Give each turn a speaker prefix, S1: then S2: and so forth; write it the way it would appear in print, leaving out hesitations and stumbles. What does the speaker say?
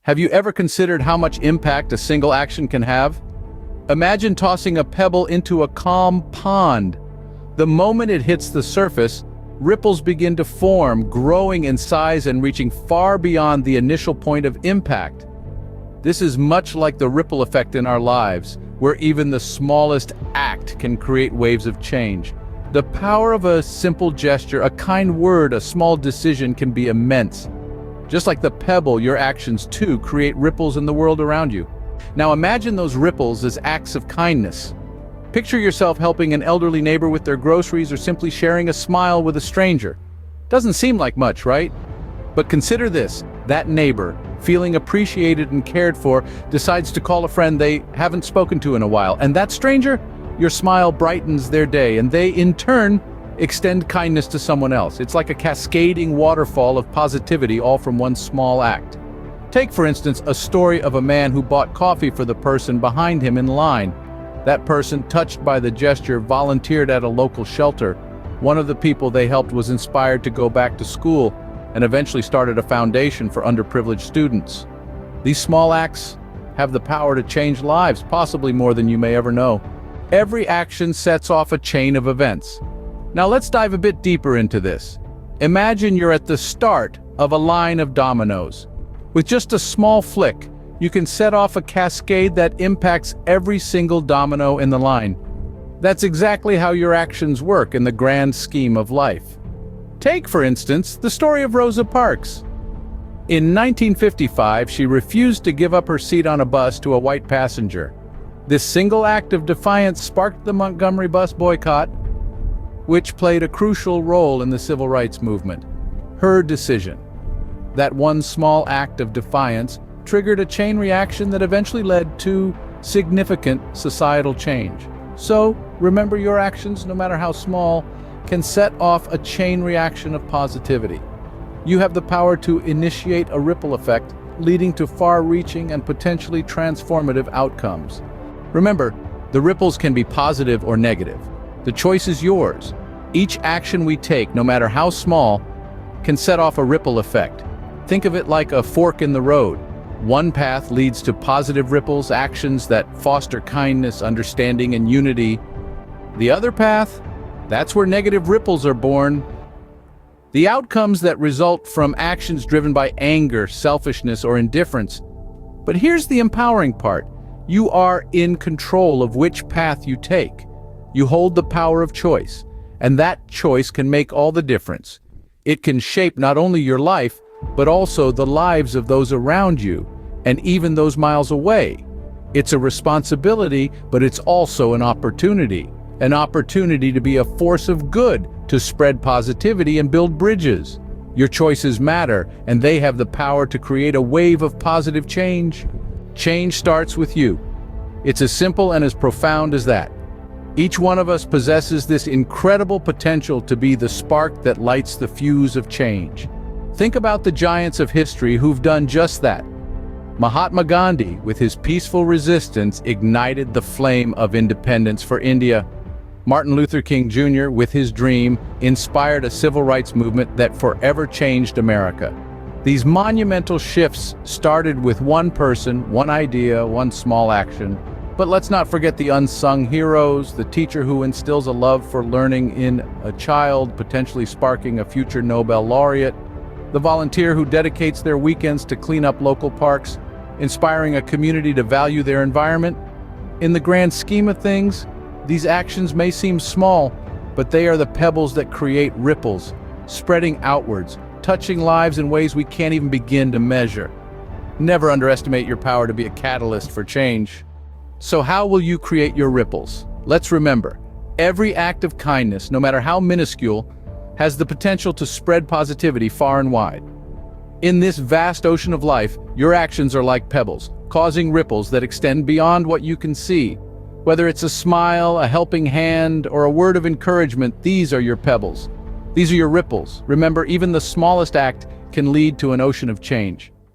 S1: Have you ever considered how much impact a single action can have? Imagine tossing a pebble into a calm pond. The moment it hits the surface, ripples begin to form, growing in size and reaching far beyond the initial point of impact. This is much like the ripple effect in our lives, where even the smallest act can create waves of change. The power of a simple gesture, a kind word, a small decision can be immense. Just like the pebble, your actions too create ripples in the world around you. Now imagine those ripples as acts of kindness. Picture yourself helping an elderly neighbor with their groceries or simply sharing a smile with a stranger. Doesn't seem like much, right? But consider this, that neighbor, feeling appreciated and cared for, decides to call a friend they haven't spoken to in a while. And that stranger, your smile brightens their day, and they in turn extend kindness to someone else. It's like a cascading waterfall of positivity, all from one small act. Take, for instance, a story of a man who bought coffee for the person behind him in line. That person, touched by the gesture, volunteered at a local shelter. One of the people they helped was inspired to go back to school and eventually started a foundation for underprivileged students. These small acts have the power to change lives, possibly more than you may ever know. Every action sets off a chain of events. Now let's dive a bit deeper into this. Imagine you're at the start of a line of dominoes. With just a small flick, you can set off a cascade that impacts every single domino in the line. That's exactly how your actions work in the grand scheme of life. Take, for instance, the story of Rosa Parks. In 1955, she refused to give up her seat on a bus to a white passenger. This single act of defiance sparked the Montgomery bus boycott, which played a crucial role in the civil rights movement. Her decision, that one small act of defiance, triggered a chain reaction that eventually led to significant societal change. So, remember, your actions, no matter how small, can set off a chain reaction of positivity. You have the power to initiate a ripple effect, leading to far-reaching and potentially transformative outcomes. Remember, the ripples can be positive or negative. The choice is yours. Each action we take, no matter how small, can set off a ripple effect. Think of it like a fork in the road. One path leads to positive ripples, actions that foster kindness, understanding, and unity. The other path, that's where negative ripples are born. The outcomes that result from actions driven by anger, selfishness, or indifference. But here's the empowering part. You are in control of which path you take. You hold the power of choice, and that choice can make all the difference. It can shape not only your life, but also the lives of those around you, and even those miles away. It's a responsibility, but it's also an opportunity to be a force of good, to spread positivity and build bridges. Your choices matter, and they have the power to create a wave of positive change. Change starts with you. It's as simple and as profound as that. Each one of us possesses this incredible potential to be the spark that lights the fuse of change. Think about the giants of history who've done just that. Mahatma Gandhi, with his peaceful resistance, ignited the flame of independence for India. Martin Luther King Jr., with his dream, inspired a civil rights movement that forever changed America. These monumental shifts started with one person, one idea, one small action. But let's not forget the unsung heroes, the teacher who instills a love for learning in a child, potentially sparking a future Nobel laureate, the volunteer who dedicates their weekends to clean up local parks, inspiring a community to value their environment. In the grand scheme of things, these actions may seem small, but they are the pebbles that create ripples, spreading outwards, touching lives in ways we can't even begin to measure. Never underestimate your power to be a catalyst for change. So how will you create your ripples? Let's remember, every act of kindness, no matter how minuscule, has the potential to spread positivity far and wide. In this vast ocean of life, your actions are like pebbles, causing ripples that extend beyond what you can see. Whether it's a smile, a helping hand, or a word of encouragement, these are your pebbles. These are your ripples. Remember, even the smallest act can lead to an ocean of change.